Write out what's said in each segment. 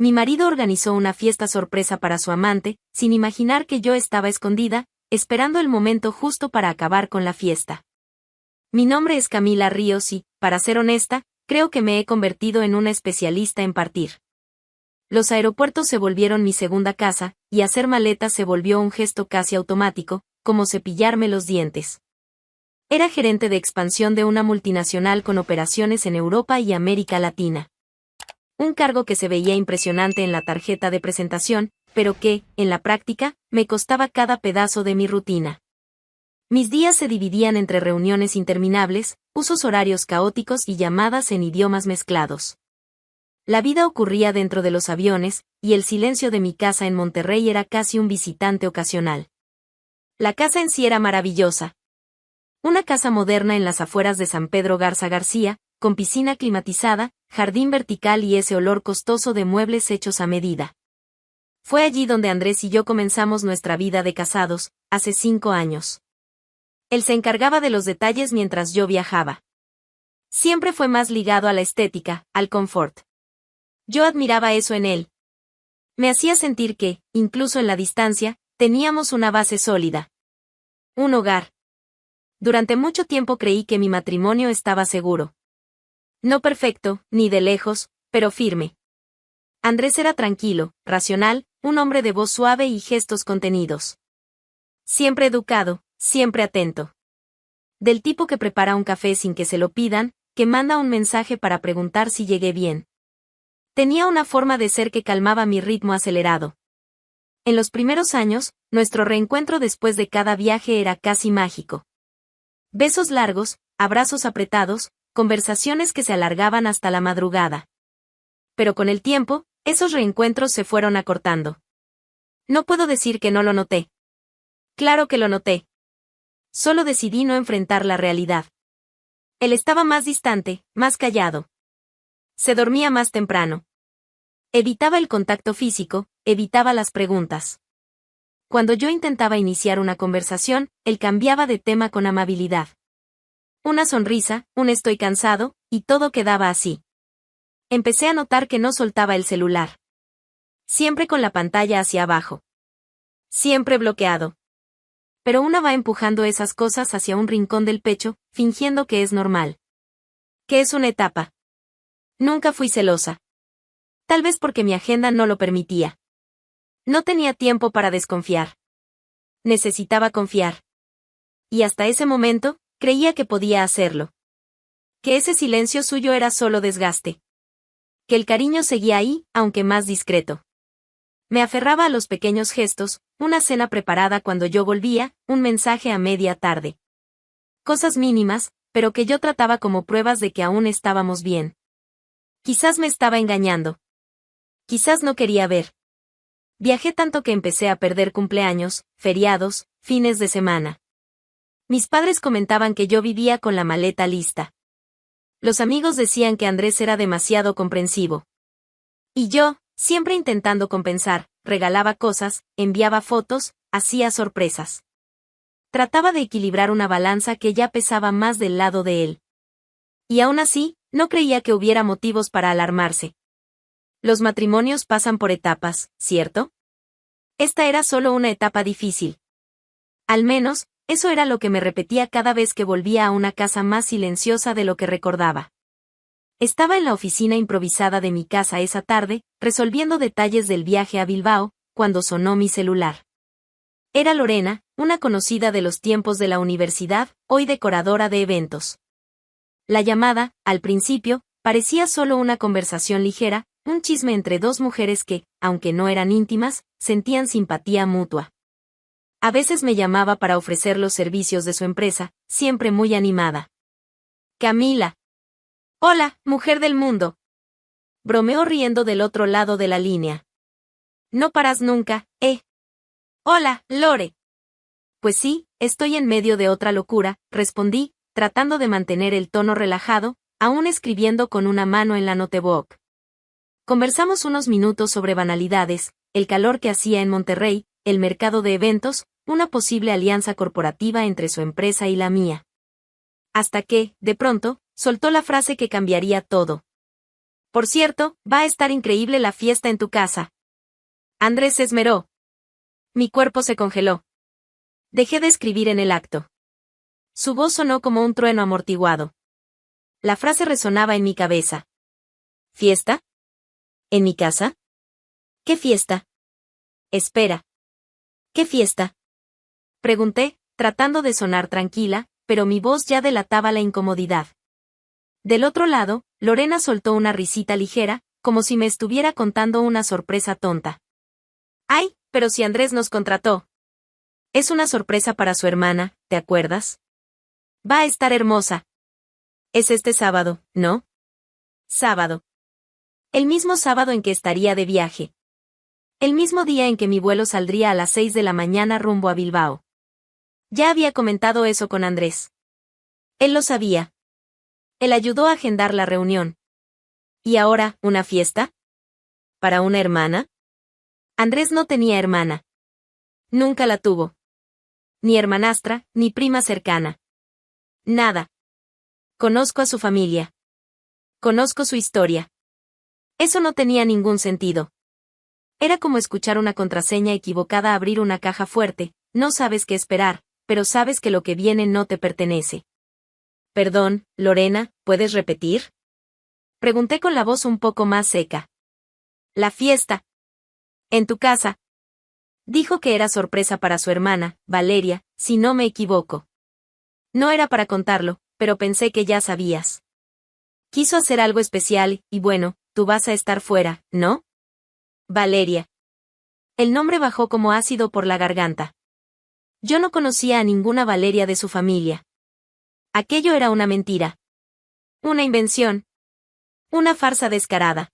Mi marido organizó una fiesta sorpresa para su amante, sin imaginar que yo estaba escondida, esperando el momento justo para acabar con la fiesta. Mi nombre es Camila Ríos y, para ser honesta, creo que me he convertido en una especialista en partir. Los aeropuertos se volvieron mi segunda casa, y hacer maletas se volvió un gesto casi automático, como cepillarme los dientes. Era gerente de expansión de una multinacional con operaciones en Europa y América Latina. Un cargo que se veía impresionante en la tarjeta de presentación, pero que, en la práctica, me costaba cada pedazo de mi rutina. Mis días se dividían entre reuniones interminables, usos horarios caóticos y llamadas en idiomas mezclados. La vida ocurría dentro de los aviones, y el silencio de mi casa en Monterrey era casi un visitante ocasional. La casa en sí era maravillosa. Una casa moderna en las afueras de San Pedro Garza García, con piscina climatizada, jardín vertical y ese olor costoso de muebles hechos a medida. Fue allí donde Andrés y yo comenzamos nuestra vida de casados, hace 5 años. Él se encargaba de los detalles mientras yo viajaba. Siempre fue más ligado a la estética, al confort. Yo admiraba eso en él. Me hacía sentir que, incluso en la distancia, teníamos una base sólida. Un hogar. Durante mucho tiempo creí que mi matrimonio estaba seguro. No perfecto, ni de lejos, pero firme. Andrés era tranquilo, racional, un hombre de voz suave y gestos contenidos. Siempre educado, siempre atento. Del tipo que prepara un café sin que se lo pidan, que manda un mensaje para preguntar si llegué bien. Tenía una forma de ser que calmaba mi ritmo acelerado. En los primeros años, nuestro reencuentro después de cada viaje era casi mágico. Besos largos, abrazos apretados, conversaciones que se alargaban hasta la madrugada. Pero con el tiempo, esos reencuentros se fueron acortando. No puedo decir que no lo noté. Claro que lo noté. Solo decidí no enfrentar la realidad. Él estaba más distante, más callado. Se dormía más temprano. Evitaba el contacto físico, evitaba las preguntas. Cuando yo intentaba iniciar una conversación, él cambiaba de tema con amabilidad. Una sonrisa, un estoy cansado, y todo quedaba así. Empecé a notar que no soltaba el celular. Siempre con la pantalla hacia abajo. Siempre bloqueado. Pero una va empujando esas cosas hacia un rincón del pecho, fingiendo que es normal. Que es una etapa. Nunca fui celosa. Tal vez porque mi agenda no lo permitía. No tenía tiempo para desconfiar. Necesitaba confiar. Y hasta ese momento, creía que podía hacerlo. Que ese silencio suyo era solo desgaste. Que el cariño seguía ahí, aunque más discreto. Me aferraba a los pequeños gestos, una cena preparada cuando yo volvía, un mensaje a media tarde. Cosas mínimas, pero que yo trataba como pruebas de que aún estábamos bien. Quizás me estaba engañando. Quizás no quería ver. Viajé tanto que empecé a perder cumpleaños, feriados, fines de semana. Mis padres comentaban que yo vivía con la maleta lista. Los amigos decían que Andrés era demasiado comprensivo. Y yo, siempre intentando compensar, regalaba cosas, enviaba fotos, hacía sorpresas. Trataba de equilibrar una balanza que ya pesaba más del lado de él. Y aún así, no creía que hubiera motivos para alarmarse. Los matrimonios pasan por etapas, ¿cierto? Esta era solo una etapa difícil. Al menos, eso era lo que me repetía cada vez que volvía a una casa más silenciosa de lo que recordaba. Estaba en la oficina improvisada de mi casa esa tarde, resolviendo detalles del viaje a Bilbao, cuando sonó mi celular. Era Lorena, una conocida de los tiempos de la universidad, hoy decoradora de eventos. La llamada, al principio, parecía solo una conversación ligera, un chisme entre dos mujeres que, aunque no eran íntimas, sentían simpatía mutua. A veces me llamaba para ofrecer los servicios de su empresa, siempre muy animada. Camila. Hola, mujer del mundo. Bromeó riendo del otro lado de la línea. No paras nunca, ¿eh? Hola, Lore. Pues sí, estoy en medio de otra locura, respondí, tratando de mantener el tono relajado, aún escribiendo con una mano en la notebook. Conversamos unos minutos sobre banalidades, el calor que hacía en Monterrey, el mercado de eventos, una posible alianza corporativa entre su empresa y la mía. Hasta que, de pronto, soltó la frase que cambiaría todo. Por cierto, va a estar increíble la fiesta en tu casa. Andrés se esmeró. Mi cuerpo se congeló. Dejé de escribir en el acto. Su voz sonó como un trueno amortiguado. La frase resonaba en mi cabeza. ¿Fiesta? ¿En mi casa? ¿Qué fiesta? Espera. ¿Qué fiesta? Pregunté, tratando de sonar tranquila, pero mi voz ya delataba la incomodidad. Del otro lado, Lorena soltó una risita ligera, como si me estuviera contando una sorpresa tonta. ¡Ay, pero si Andrés nos contrató! Es una sorpresa para su hermana, ¿te acuerdas? Va a estar hermosa. Es este sábado, ¿no? Sábado. El mismo sábado en que estaría de viaje. El mismo día en que mi vuelo saldría a las 6 de la mañana rumbo a Bilbao. Ya había comentado eso con Andrés. Él lo sabía. Él ayudó a agendar la reunión. ¿Y ahora, una fiesta? ¿Para una hermana? Andrés no tenía hermana. Nunca la tuvo. Ni hermanastra, ni prima cercana. Nada. Conozco a su familia. Conozco su historia. Eso no tenía ningún sentido. Era como escuchar una contraseña equivocada abrir una caja fuerte, no sabes qué esperar, pero sabes que lo que viene no te pertenece. Perdón, Lorena, ¿puedes repetir? Pregunté con la voz un poco más seca. La fiesta. En tu casa. Dijo que era sorpresa para su hermana, Valeria, si no me equivoco. No era para contarlo, pero pensé que ya sabías. Quiso hacer algo especial, y bueno, tú vas a estar fuera, ¿no? Valeria. El nombre bajó como ácido por la garganta. Yo no conocía a ninguna Valeria de su familia. Aquello era una mentira. Una invención. Una farsa descarada.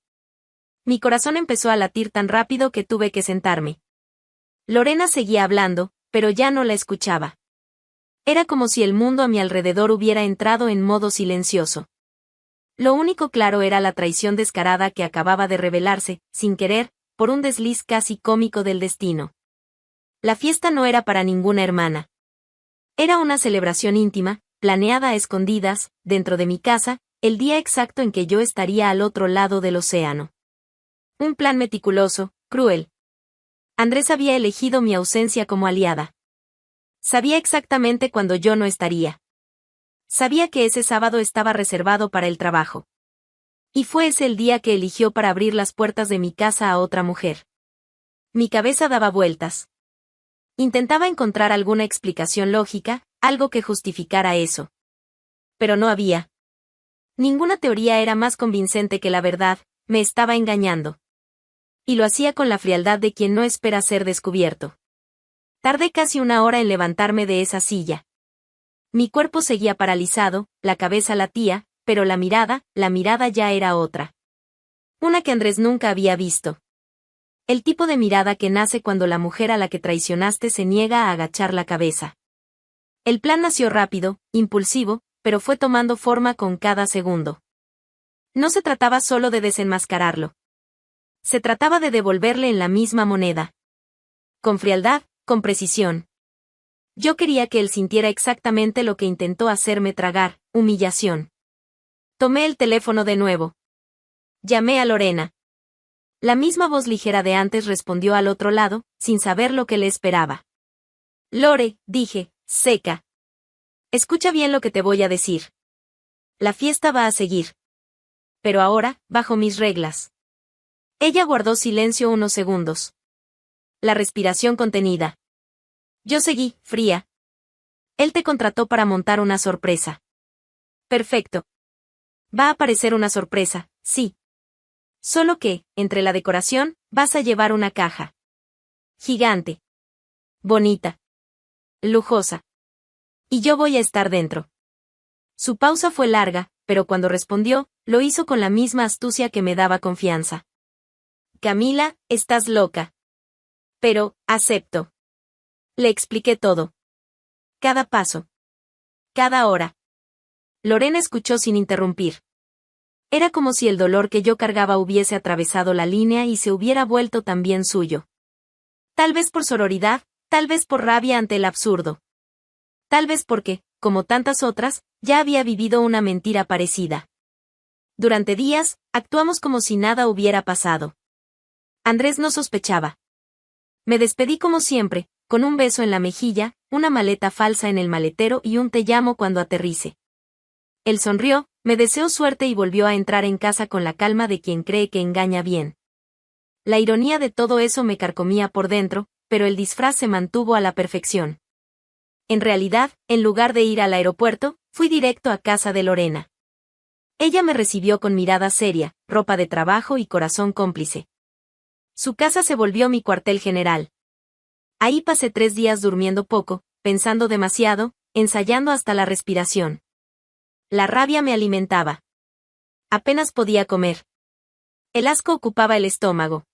Mi corazón empezó a latir tan rápido que tuve que sentarme. Lorena seguía hablando, pero ya no la escuchaba. Era como si el mundo a mi alrededor hubiera entrado en modo silencioso. Lo único claro era la traición descarada que acababa de revelarse, sin querer, por un desliz casi cómico del destino. La fiesta no era para ninguna hermana. Era una celebración íntima, planeada a escondidas, dentro de mi casa, el día exacto en que yo estaría al otro lado del océano. Un plan meticuloso, cruel. Andrés había elegido mi ausencia como aliada. Sabía exactamente cuándo yo no estaría. Sabía que ese sábado estaba reservado para el trabajo. Y fue ese el día que eligió para abrir las puertas de mi casa a otra mujer. Mi cabeza daba vueltas. Intentaba encontrar alguna explicación lógica, algo que justificara eso. Pero no había. Ninguna teoría era más convincente que la verdad, me estaba engañando. Y lo hacía con la frialdad de quien no espera ser descubierto. Tardé casi una hora en levantarme de esa silla. Mi cuerpo seguía paralizado, la cabeza latía, pero la mirada ya era otra. Una que Andrés nunca había visto. El tipo de mirada que nace cuando la mujer a la que traicionaste se niega a agachar la cabeza. El plan nació rápido, impulsivo, pero fue tomando forma con cada segundo. No se trataba solo de desenmascararlo. Se trataba de devolverle en la misma moneda. Con frialdad, con precisión. Yo quería que él sintiera exactamente lo que intentó hacerme tragar, humillación. Tomé el teléfono de nuevo. Llamé a Lorena. La misma voz ligera de antes respondió al otro lado, sin saber lo que le esperaba. Lore, dije, seca. Escucha bien lo que te voy a decir. La fiesta va a seguir. Pero ahora, bajo mis reglas. Ella guardó silencio unos segundos. La respiración contenida. Yo seguí, fría. Él te contrató para montar una sorpresa. Perfecto. Va a aparecer una sorpresa, sí. Solo que, entre la decoración, vas a llevar una caja. Gigante. Bonita. Lujosa. Y yo voy a estar dentro. Su pausa fue larga, pero cuando respondió, lo hizo con la misma astucia que me daba confianza. Camila, estás loca. Pero, acepto. Le expliqué todo. Cada paso. Cada hora. Lorena escuchó sin interrumpir. Era como si el dolor que yo cargaba hubiese atravesado la línea y se hubiera vuelto también suyo. Tal vez por sororidad, tal vez por rabia ante el absurdo. Tal vez porque, como tantas otras, ya había vivido una mentira parecida. Durante días, actuamos como si nada hubiera pasado. Andrés no sospechaba. Me despedí como siempre, con un beso en la mejilla, una maleta falsa en el maletero y un te llamo cuando aterrice. Él sonrió, me deseó suerte y volvió a entrar en casa con la calma de quien cree que engaña bien. La ironía de todo eso me carcomía por dentro, pero el disfraz se mantuvo a la perfección. En realidad, en lugar de ir al aeropuerto, fui directo a casa de Lorena. Ella me recibió con mirada seria, ropa de trabajo y corazón cómplice. Su casa se volvió mi cuartel general. Ahí pasé 3 días durmiendo poco, pensando demasiado, ensayando hasta la respiración. La rabia me alimentaba. Apenas podía comer. El asco ocupaba el estómago.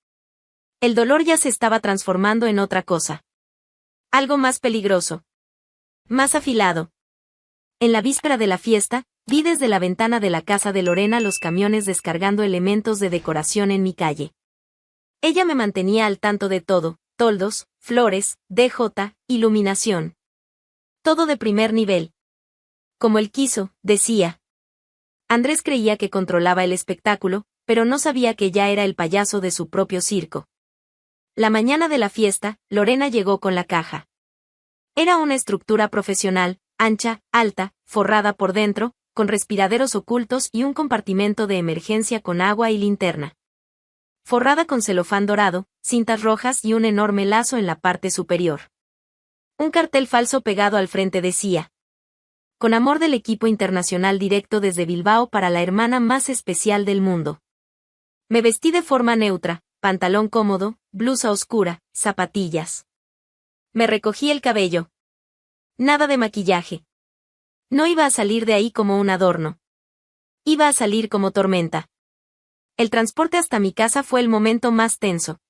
El dolor ya se estaba transformando en otra cosa. Algo más peligroso. Más afilado. En la víspera de la fiesta, vi desde la ventana de la casa de Lorena los camiones descargando elementos de decoración en mi calle. Ella me mantenía al tanto de todo, toldos, flores, DJ, iluminación. Todo de primer nivel. Como él quiso, decía. Andrés creía que controlaba el espectáculo, pero no sabía que ya era el payaso de su propio circo. La mañana de la fiesta, Lorena llegó con la caja. Era una estructura profesional, ancha, alta, forrada por dentro, con respiraderos ocultos y un compartimento de emergencia con agua y linterna. Forrada con celofán dorado, cintas rojas y un enorme lazo en la parte superior. Un cartel falso pegado al frente decía: con amor del equipo internacional directo desde Bilbao para la hermana más especial del mundo. Me vestí de forma neutra, pantalón cómodo, blusa oscura, zapatillas. Me recogí el cabello. Nada de maquillaje. No iba a salir de ahí como un adorno. Iba a salir como tormenta. El transporte hasta mi casa fue el momento más tenso.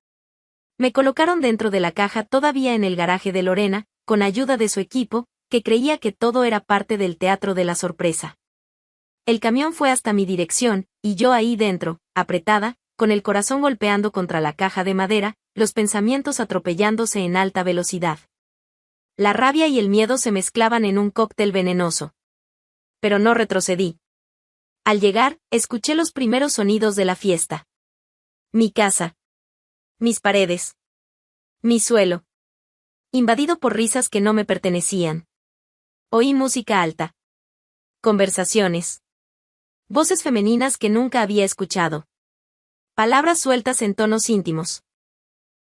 Me colocaron dentro de la caja todavía en el garaje de Lorena, con ayuda de su equipo, que creía que todo era parte del teatro de la sorpresa. El camión fue hasta mi dirección, y yo ahí dentro, apretada, con el corazón golpeando contra la caja de madera, los pensamientos atropellándose en alta velocidad. La rabia y el miedo se mezclaban en un cóctel venenoso. Pero no retrocedí. Al llegar, escuché los primeros sonidos de la fiesta. Mi casa. Mis paredes. Mi suelo. Invadido por risas que no me pertenecían. Oí música alta. Conversaciones. Voces femeninas que nunca había escuchado. Palabras sueltas en tonos íntimos.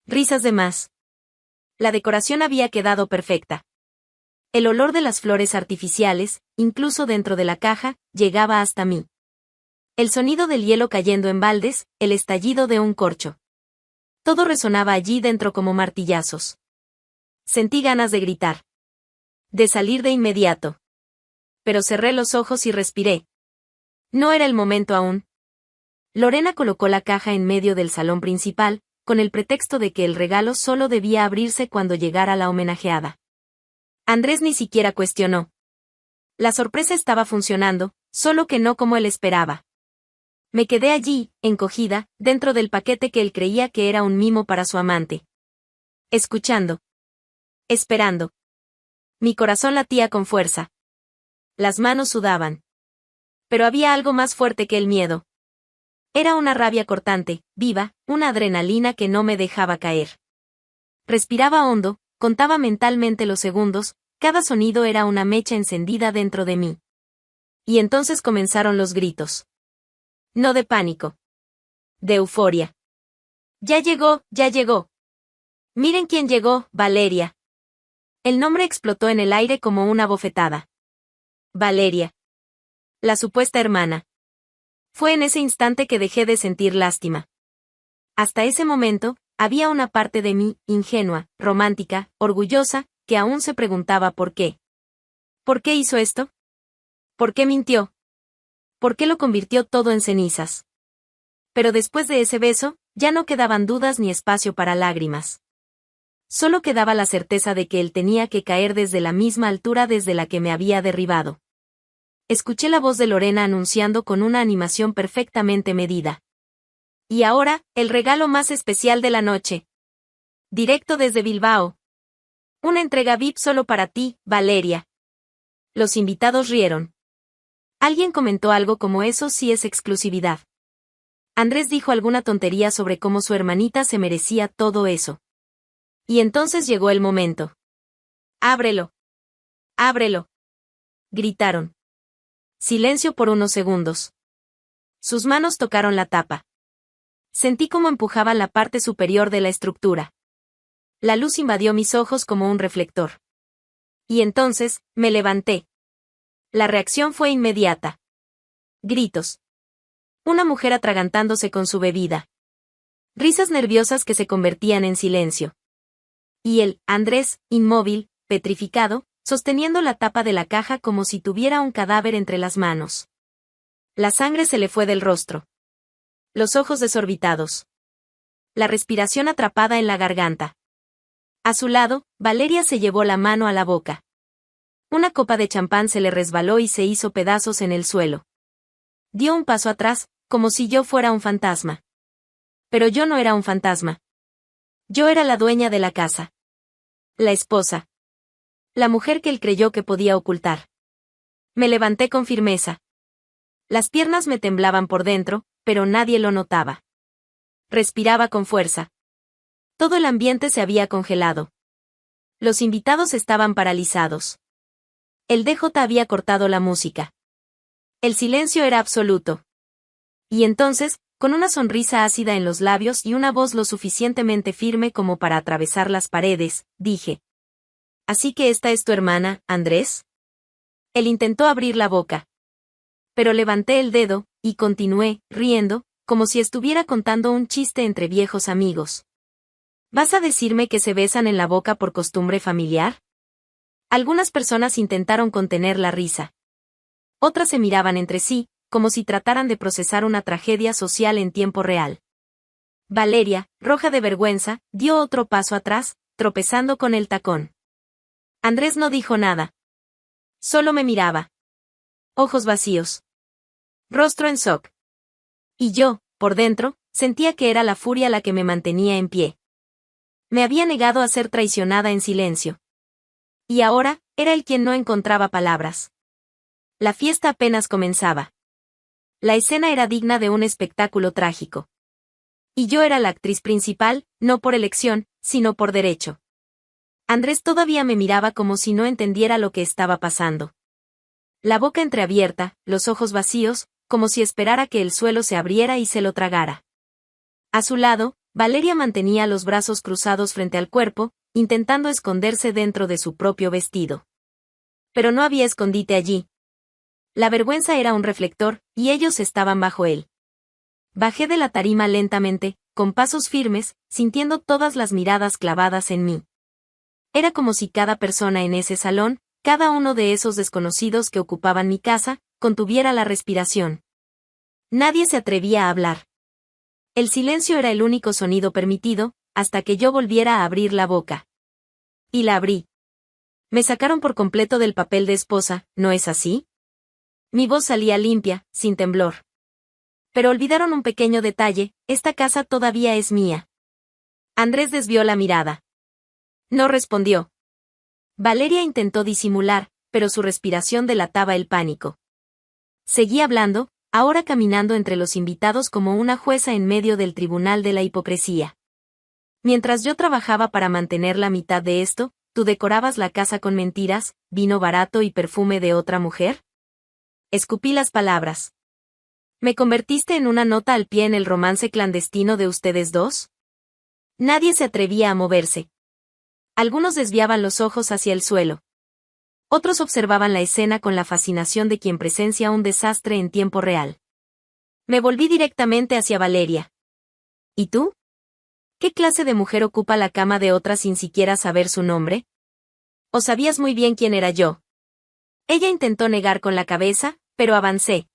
Risas de más. La decoración había quedado perfecta. El olor de las flores artificiales, incluso dentro de la caja, llegaba hasta mí. El sonido del hielo cayendo en baldes, el estallido de un corcho. Todo resonaba allí dentro como martillazos. Sentí ganas de gritar. De salir de inmediato. Pero cerré los ojos y respiré. No era el momento aún. Lorena colocó la caja en medio del salón principal, con el pretexto de que el regalo solo debía abrirse cuando llegara la homenajeada. Andrés ni siquiera cuestionó. La sorpresa estaba funcionando, solo que no como él esperaba. Me quedé allí, encogida, dentro del paquete que él creía que era un mimo para su amante. Escuchando. Esperando. Mi corazón latía con fuerza. Las manos sudaban. Pero había algo más fuerte que el miedo. Era una rabia cortante, viva, una adrenalina que no me dejaba caer. Respiraba hondo, contaba mentalmente los segundos, cada sonido era una mecha encendida dentro de mí. Y entonces comenzaron los gritos. No de pánico. De euforia. Ya llegó, ya llegó. Miren quién llegó, Valeria. El nombre explotó en el aire como una bofetada. Valeria. La supuesta hermana. Fue en ese instante que dejé de sentir lástima. Hasta ese momento, había una parte de mí, ingenua, romántica, orgullosa, que aún se preguntaba por qué. ¿Por qué hizo esto? ¿Por qué mintió? ¿Por qué lo convirtió todo en cenizas? Pero después de ese beso, ya no quedaban dudas ni espacio para lágrimas. Solo quedaba la certeza de que él tenía que caer desde la misma altura desde la que me había derribado. Escuché la voz de Lorena anunciando con una animación perfectamente medida. Y ahora, el regalo más especial de la noche. Directo desde Bilbao. Una entrega VIP solo para ti, Valeria. Los invitados rieron. Alguien comentó algo como eso sí es exclusividad. Andrés dijo alguna tontería sobre cómo su hermanita se merecía todo eso. Y entonces llegó el momento. ¡Ábrelo! ¡Ábrelo! Gritaron. Silencio por unos segundos. Sus manos tocaron la tapa. Sentí cómo empujaban la parte superior de la estructura. La luz invadió mis ojos como un reflector. Y entonces, me levanté. La reacción fue inmediata. Gritos. Una mujer atragantándose con su bebida. Risas nerviosas que se convertían en silencio. Y él, Andrés, inmóvil, petrificado, sosteniendo la tapa de la caja como si tuviera un cadáver entre las manos. La sangre se le fue del rostro. Los ojos desorbitados. La respiración atrapada en la garganta. A su lado, Valeria se llevó la mano a la boca. Una copa de champán se le resbaló y se hizo pedazos en el suelo. Dio un paso atrás, como si yo fuera un fantasma. Pero yo no era un fantasma. Yo era la dueña de la casa. La esposa. La mujer que él creyó que podía ocultar. Me levanté con firmeza. Las piernas me temblaban por dentro, pero nadie lo notaba. Respiraba con fuerza. Todo el ambiente se había congelado. Los invitados estaban paralizados. El DJ había cortado la música. El silencio era absoluto. Y entonces, con una sonrisa ácida en los labios y una voz lo suficientemente firme como para atravesar las paredes, dije. ¿Así que esta es tu hermana, Andrés? Él intentó abrir la boca. Pero levanté el dedo, y continué, riendo, como si estuviera contando un chiste entre viejos amigos. ¿Vas a decirme que se besan en la boca por costumbre familiar? Algunas personas intentaron contener la risa. Otras se miraban entre sí, como si trataran de procesar una tragedia social en tiempo real. Valeria, roja de vergüenza, dio otro paso atrás, tropezando con el tacón. Andrés no dijo nada. Solo me miraba. Ojos vacíos. Rostro en shock. Y yo, por dentro, sentía que era la furia la que me mantenía en pie. Me había negado a ser traicionada en silencio. Y ahora, era él quien no encontraba palabras. La fiesta apenas comenzaba. La escena era digna de un espectáculo trágico. Y yo era la actriz principal, no por elección, sino por derecho. Andrés todavía me miraba como si no entendiera lo que estaba pasando. La boca entreabierta, los ojos vacíos, como si esperara que el suelo se abriera y se lo tragara. A su lado, Valeria mantenía los brazos cruzados frente al cuerpo, intentando esconderse dentro de su propio vestido. Pero no había escondite allí. La vergüenza era un reflector, y ellos estaban bajo él. Bajé de la tarima lentamente, con pasos firmes, sintiendo todas las miradas clavadas en mí. Era como si cada persona en ese salón, cada uno de esos desconocidos que ocupaban mi casa, contuviera la respiración. Nadie se atrevía a hablar. El silencio era el único sonido permitido, hasta que yo volviera a abrir la boca. Y la abrí. Me sacaron por completo del papel de esposa, ¿no es así? Mi voz salía limpia, sin temblor. Pero olvidaron un pequeño detalle, esta casa todavía es mía. Andrés desvió la mirada. No respondió. Valeria intentó disimular, pero su respiración delataba el pánico. Seguí hablando, ahora caminando entre los invitados como una jueza en medio del tribunal de la hipocresía. Mientras yo trabajaba para mantener la mitad de esto, ¿tú decorabas la casa con mentiras, vino barato y perfume de otra mujer? Escupí las palabras. ¿Me convertiste en una nota al pie en el romance clandestino de ustedes dos? Nadie se atrevía a moverse. Algunos desviaban los ojos hacia el suelo. Otros observaban la escena con la fascinación de quien presencia un desastre en tiempo real. Me volví directamente hacia Valeria. ¿Y tú? ¿Qué clase de mujer ocupa la cama de otra sin siquiera saber su nombre? ¿O sabías muy bien quién era yo? Ella intentó negar con la cabeza, pero avancé.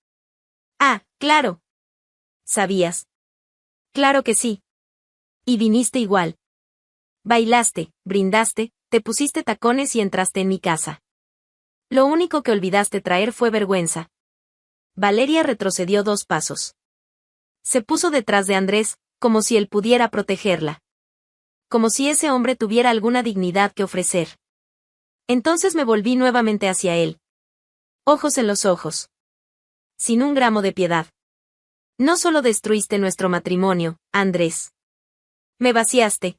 Ah, claro. ¿Sabías? Claro que sí. Y viniste igual. Bailaste, brindaste, te pusiste tacones y entraste en mi casa. Lo único que olvidaste traer fue vergüenza. Valeria retrocedió 2 pasos. Se puso detrás de Andrés, como si él pudiera protegerla. Como si ese hombre tuviera alguna dignidad que ofrecer. Entonces me volví nuevamente hacia él. Ojos en los ojos. sin un gramo de piedad. No solo destruiste nuestro matrimonio, Andrés. Me vaciaste.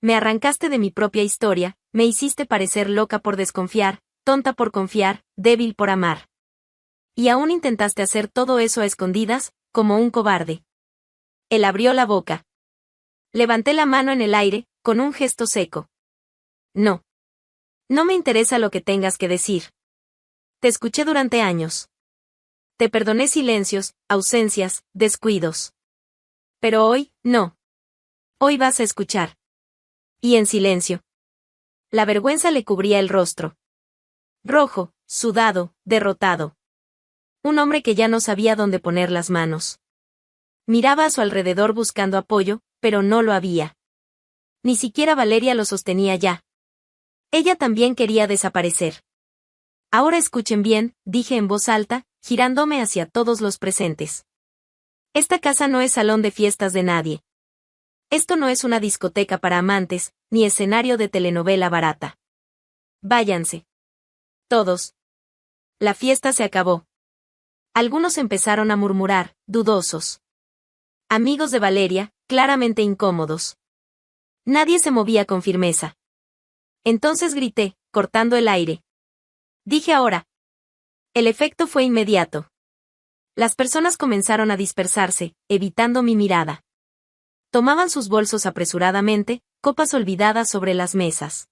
Me arrancaste de mi propia historia, me hiciste parecer loca por desconfiar, tonta por confiar, débil por amar. Y aún intentaste hacer todo eso a escondidas, como un cobarde. Él abrió la boca. Levanté la mano en el aire, con un gesto seco. No. No me interesa lo que tengas que decir. Te escuché durante años. Te perdoné silencios, ausencias, descuidos. Pero hoy, no. Hoy vas a escuchar. Y en silencio. La vergüenza le cubría el rostro. Rojo, sudado, derrotado. Un hombre que ya no sabía dónde poner las manos. Miraba a su alrededor buscando apoyo, pero no lo había. Ni siquiera Valeria lo sostenía ya. Ella también quería desaparecer. Ahora escuchen bien, dije en voz alta, girándome hacia todos los presentes. Esta casa no es salón de fiestas de nadie. Esto no es una discoteca para amantes, ni escenario de telenovela barata. Váyanse. Todos. La fiesta se acabó. Algunos empezaron a murmurar, dudosos. Amigos de Valeria, claramente incómodos. Nadie se movía con firmeza. Entonces grité, cortando el aire. Dije ahora. El efecto fue inmediato. Las personas comenzaron a dispersarse, evitando mi mirada. Tomaban sus bolsos apresuradamente, copas olvidadas sobre las mesas.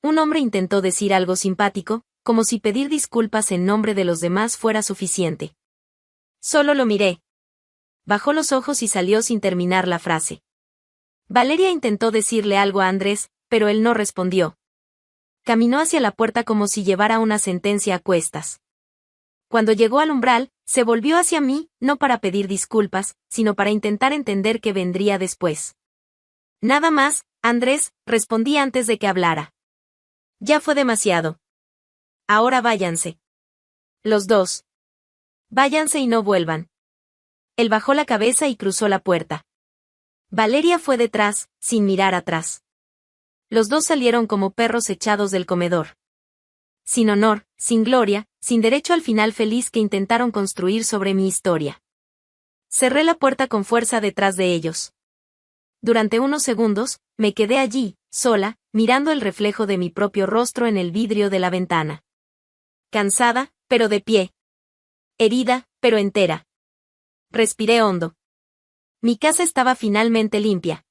Un hombre intentó decir algo simpático, como si pedir disculpas en nombre de los demás fuera suficiente. Solo lo miré. Bajó los ojos y salió sin terminar la frase. Valeria intentó decirle algo a Andrés, pero él no respondió. Caminó hacia la puerta como si llevara una sentencia a cuestas. Cuando llegó al umbral, se volvió hacia mí, no para pedir disculpas, sino para intentar entender qué vendría después. Nada más, Andrés, respondí antes de que hablara. Ya fue demasiado. Ahora váyanse. Los dos. Váyanse y no vuelvan. Él bajó la cabeza y cruzó la puerta. Valeria fue detrás, sin mirar atrás. Los dos salieron como perros echados del comedor. Sin honor, sin gloria, sin derecho al final feliz que intentaron construir sobre mi historia. Cerré la puerta con fuerza detrás de ellos. Durante unos segundos, me quedé allí, sola, mirando el reflejo de mi propio rostro en el vidrio de la ventana. Cansada, pero de pie. Herida, pero entera. Respiré hondo. Mi casa estaba finalmente limpia.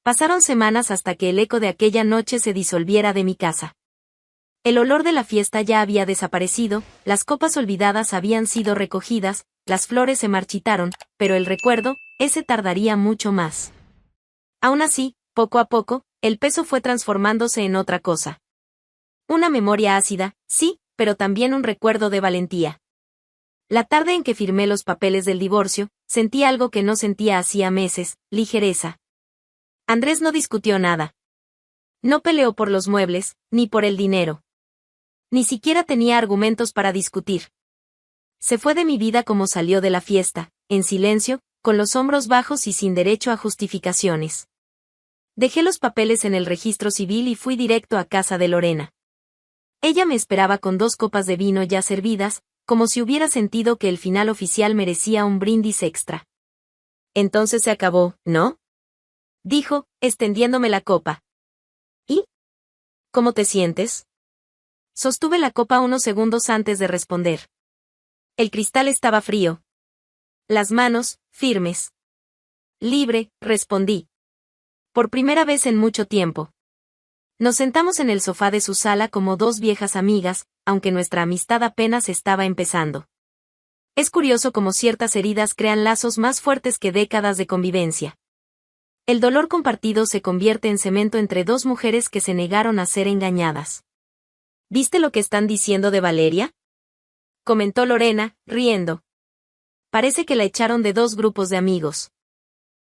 Pasaron semanas hasta que el eco de aquella noche se disolviera de mi casa. El olor de la fiesta ya había desaparecido, las copas olvidadas habían sido recogidas, las flores se marchitaron, pero el recuerdo, ese tardaría mucho más. Aún así, poco a poco, el peso fue transformándose en otra cosa. Una memoria ácida, sí, pero también un recuerdo de valentía. La tarde en que firmé los papeles del divorcio, sentí algo que no sentía hacía meses, ligereza. Andrés no discutió nada. No peleó por los muebles, ni por el dinero. Ni siquiera tenía argumentos para discutir. Se fue de mi vida como salió de la fiesta, en silencio, con los hombros bajos y sin derecho a justificaciones. Dejé los papeles en el registro civil y fui directo a casa de Lorena. Ella me esperaba con 2 copas de vino ya servidas, como si hubiera sentido que el final oficial merecía un brindis extra. Entonces se acabó, ¿no? Dijo, extendiéndome la copa. ¿Y? ¿Cómo te sientes? Sostuve la copa unos segundos antes de responder. El cristal estaba frío. Las manos, firmes. Libre, respondí. Por primera vez en mucho tiempo. Nos sentamos en el sofá de su sala como 2 viejas amigas, aunque nuestra amistad apenas estaba empezando. Es curioso cómo ciertas heridas crean lazos más fuertes que décadas de convivencia. El dolor compartido se convierte en cemento entre 2 mujeres que se negaron a ser engañadas. ¿Viste lo que están diciendo de Valeria? Comentó Lorena, riendo. Parece que la echaron de 2 grupos de amigos.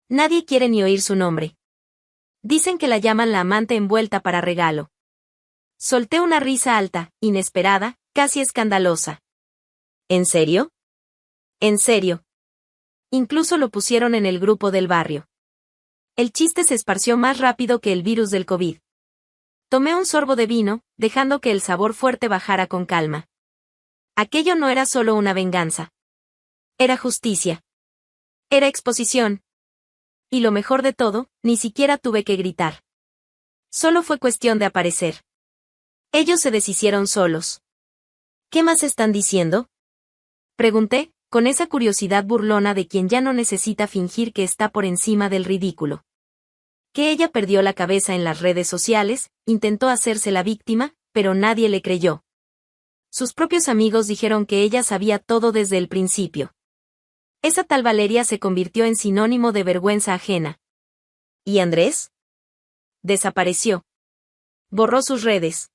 Nadie quiere ni oír su nombre. Dicen que la llaman la amante envuelta para regalo. Solté una risa alta, inesperada, casi escandalosa. ¿En serio? En serio. Incluso lo pusieron en el grupo del barrio. El chiste se esparció más rápido que el virus del COVID. Tomé un sorbo de vino, dejando que el sabor fuerte bajara con calma. Aquello no era solo una venganza. Era justicia. Era exposición. Y lo mejor de todo, ni siquiera tuve que gritar. Solo fue cuestión de aparecer. Ellos se deshicieron solos. ¿Qué más están diciendo? Pregunté, con esa curiosidad burlona de quien ya no necesita fingir que está por encima del ridículo. Que ella perdió la cabeza en las redes sociales, intentó hacerse la víctima, pero nadie le creyó. Sus propios amigos dijeron que ella sabía todo desde el principio. Esa tal Valeria se convirtió en sinónimo de vergüenza ajena. ¿Y Andrés? Desapareció. Borró sus redes.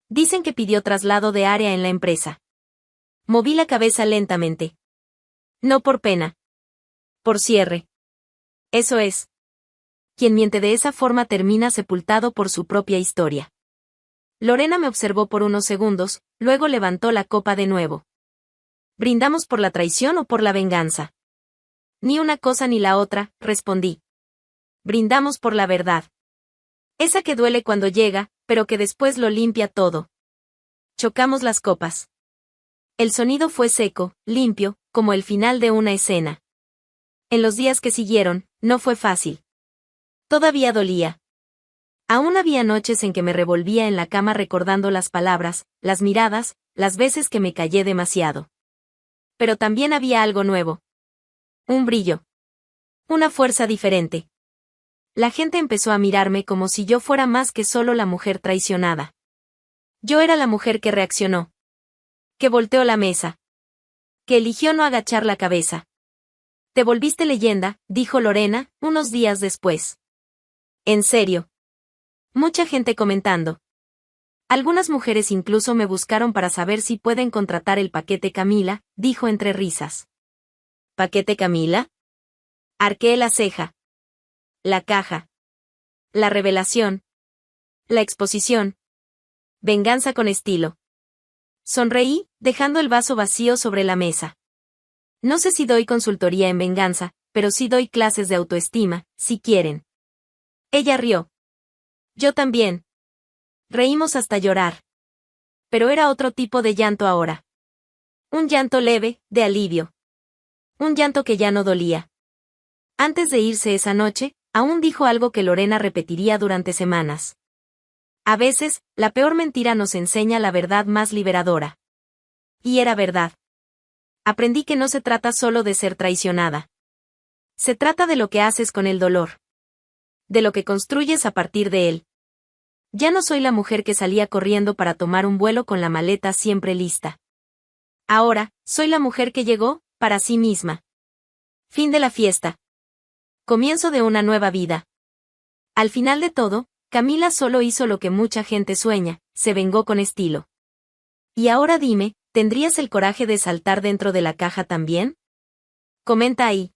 Dicen que pidió traslado de área en la empresa. Moví la cabeza lentamente. No por pena. Por cierre. Eso es. Quien miente de esa forma termina sepultado por su propia historia. Lorena me observó por unos segundos, luego levantó la copa de nuevo. ¿Brindamos por la traición o por la venganza? Ni una cosa ni la otra, respondí. Brindamos por la verdad. Esa que duele cuando llega, pero que después lo limpia todo. Chocamos las copas. El sonido fue seco, limpio, como el final de una escena. En los días que siguieron, no fue fácil. Todavía dolía. Aún había noches en que me revolvía en la cama recordando las palabras, las miradas, las veces que me callé demasiado. Pero también había algo nuevo. Un brillo. Una fuerza diferente. La gente empezó a mirarme como si yo fuera más que solo la mujer traicionada. Yo era la mujer que reaccionó. Que volteó la mesa. Que eligió no agachar la cabeza. Te volviste leyenda, dijo Lorena, unos días después. En serio. Mucha gente comentando. Algunas mujeres incluso me buscaron para saber si pueden contratar el paquete Camila, dijo entre risas. ¿Paquete Camila? Arqueé la ceja. La caja. La revelación. La exposición. Venganza con estilo. Sonreí, dejando el vaso vacío sobre la mesa. No sé si doy consultoría en venganza, pero sí doy clases de autoestima, si quieren. Ella rió. Yo también. Reímos hasta llorar. Pero era otro tipo de llanto ahora. Un llanto leve, de alivio. Un llanto que ya no dolía. Antes de irse esa noche, aún dijo algo que Lorena repetiría durante semanas. A veces, la peor mentira nos enseña la verdad más liberadora. Y era verdad. Aprendí que no se trata solo de ser traicionada. Se trata de lo que haces con el dolor. De lo que construyes a partir de él. Ya no soy la mujer que salía corriendo para tomar un vuelo con la maleta siempre lista. Ahora, soy la mujer que llegó, para sí misma. Fin de la fiesta. Comienzo de una nueva vida. Al final de todo, Camila solo hizo lo que mucha gente sueña, se vengó con estilo. Y ahora dime, ¿tendrías el coraje de saltar dentro de la caja también? Comenta ahí.